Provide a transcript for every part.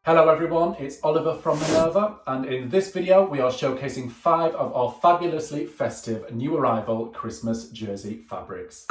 Hello everyone, it's Oliver from Minerva, and in this video we are showcasing 5 of our fabulously festive new arrival Christmas jersey fabrics.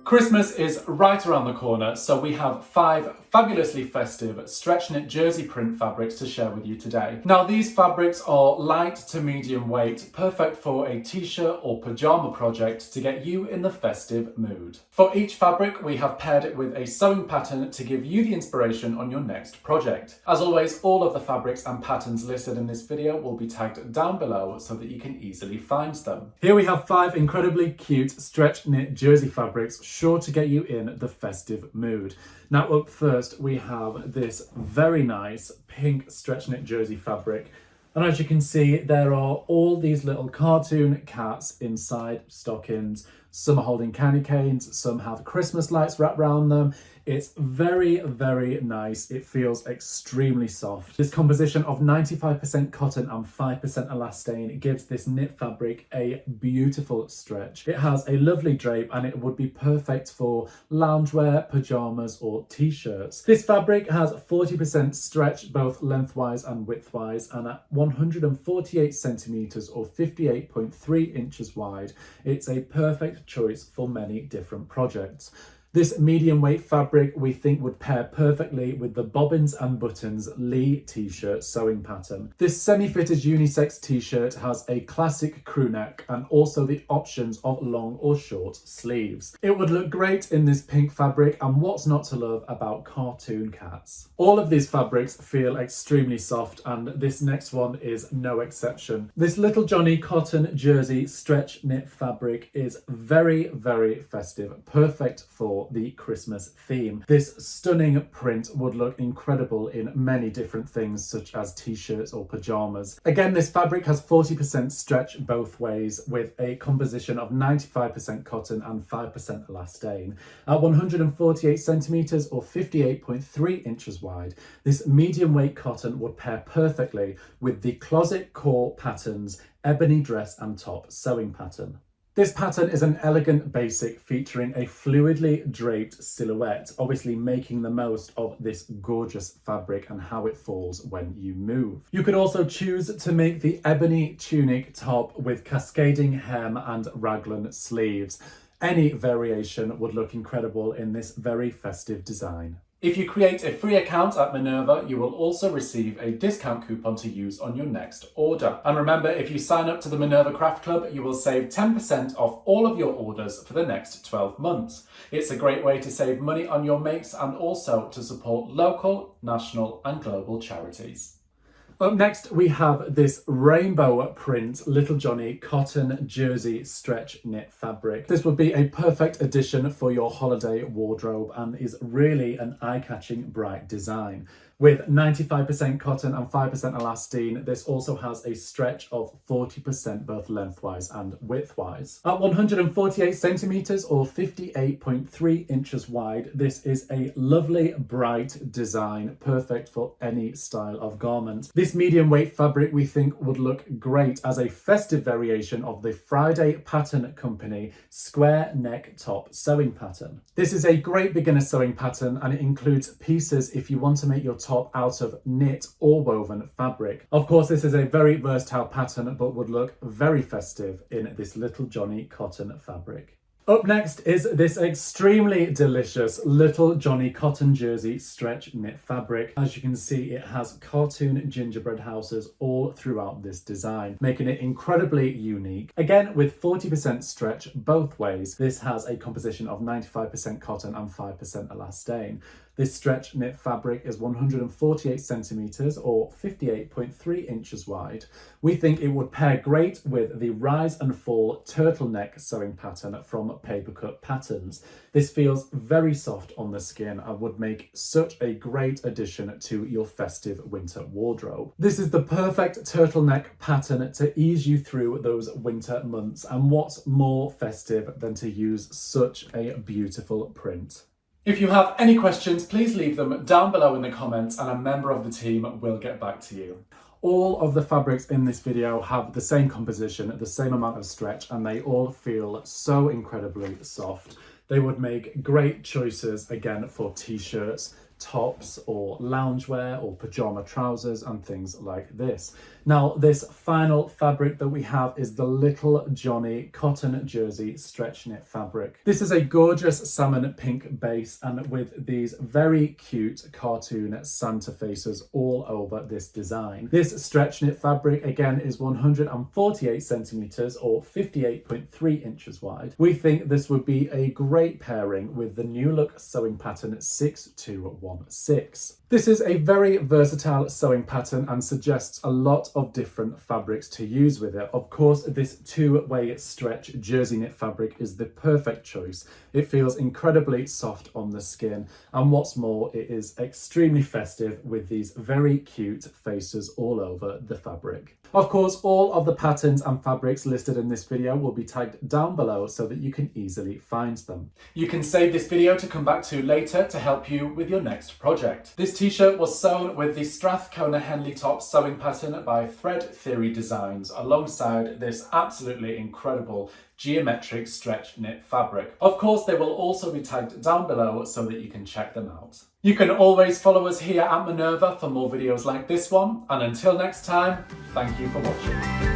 Christmas is right around the corner, so we have 5 fabulously festive stretch knit jersey print fabrics to share with you today. Now these fabrics are light to medium weight, perfect for a t-shirt or pyjama project to get you in the festive mood. For each fabric we have paired it with a sewing pattern to give you the inspiration on your next project. As always, all of the fabrics and patterns listed in this video will be tagged down below so that you can easily find them. Here we have 5 incredibly cute stretch knit jersey fabrics sure to get you in the festive mood. Now up first we have this very nice pink stretch knit jersey fabric, and as you can see there are all these little cartoon cats inside stockings. Some are holding candy canes, some have Christmas lights wrapped around them. It's very, very nice. It feels extremely soft. This composition of 95% cotton and 5% elastane gives this knit fabric a beautiful stretch. It has a lovely drape and it would be perfect for loungewear, pajamas or t-shirts. This fabric has 40% stretch both lengthwise and widthwise, and at 148 centimeters or 58.3 inches wide, it's a perfect choice for many different projects. This medium weight fabric we think would pair perfectly with the bobbins and buttons Lee t-shirt sewing pattern. This semi-fitted unisex t-shirt has a classic crew neck and also the options of long or short sleeves. It would look great in this pink fabric, and what's not to love about cartoon cats? All of these fabrics feel extremely soft, and this next one is no exception. This Little Johnny cotton jersey stretch knit fabric is very, very festive, perfect for the Christmas theme. This stunning print would look incredible in many different things such as t-shirts or pajamas. Again, this fabric has 40% stretch both ways with a composition of 95% cotton and 5% elastane. At 148 centimeters or 58.3 inches wide, this medium weight cotton would pair perfectly with the closet core patterns ebony dress and top sewing pattern. This pattern is an elegant basic featuring a fluidly draped silhouette, obviously making the most of this gorgeous fabric and how it falls when you move. You could also choose to make the ebony tunic top with cascading hem and raglan sleeves. Any variation would look incredible in this very festive design. If you create a free account at Minerva, you will also receive a discount coupon to use on your next order. And remember, if you sign up to the Minerva Craft Club, you will save 10% off all of your orders for the next 12 months. It's a great way to save money on your makes and also to support local, national and global charities. Up next, we have this rainbow print Little Johnny cotton jersey stretch knit fabric. This would be a perfect addition for your holiday wardrobe and is really an eye-catching bright design. With 95% cotton and 5% elastane, this also has a stretch of 40% both lengthwise and widthwise. At 148 centimeters or 58.3 inches wide, this is a lovely bright design, perfect for any style of garment. This medium weight fabric we think would look great as a festive variation of the Friday Pattern Company square neck top sewing pattern. This is a great beginner sewing pattern and it includes pieces if you want to make your top out of knit or woven fabric. Of course, this is a very versatile pattern but would look very festive in this Little Johnny cotton fabric. Up next is this extremely delicious Little Johnny cotton jersey stretch knit fabric. As you can see, it has cartoon gingerbread houses all throughout this design, making it incredibly unique. Again, with 40% stretch both ways, this has a composition of 95% cotton and 5% elastane. This stretch knit fabric is 148 centimeters or 58.3 inches wide. We think it would pair great with the rise and fall turtleneck sewing pattern from Papercut Patterns. This feels very soft on the skin and would make such a great addition to your festive winter wardrobe. This is the perfect turtleneck pattern to ease you through those winter months, and what's more festive than to use such a beautiful print? If you have any questions, please leave them down below in the comments and a member of the team will get back to you. All of the fabrics in this video have the same composition, the same amount of stretch, and they all feel so incredibly soft. They would make great choices again for t-shirts, tops, or loungewear, or pajama trousers, and things like this. Now, this final fabric that we have is the Little Johnny cotton jersey stretch knit fabric. This is a gorgeous salmon pink base, and with these very cute cartoon Santa faces all over this design. This stretch knit fabric again is 148 centimeters or 58.3 inches wide. We think this would be a great pairing with the New Look sewing pattern 6216. This is a very versatile sewing pattern and suggests a lot of different fabrics to use with it. Of course, this two-way stretch jersey knit fabric is the perfect choice. It feels incredibly soft on the skin, and what's more, it is extremely festive with these very cute faces all over the fabric. Of course, all of the patterns and fabrics listed in this video will be tagged down below so that you can easily find them. You can save this video to come back to later to help you with your next project. This t-shirt was sewn with the Strathcona Henley top sewing pattern by Thread Theory Designs alongside this absolutely incredible geometric stretch knit fabric. Of course, they will also be tagged down below so that you can check them out. You can always follow us here at Minerva for more videos like this one, and until next time, thank you for watching.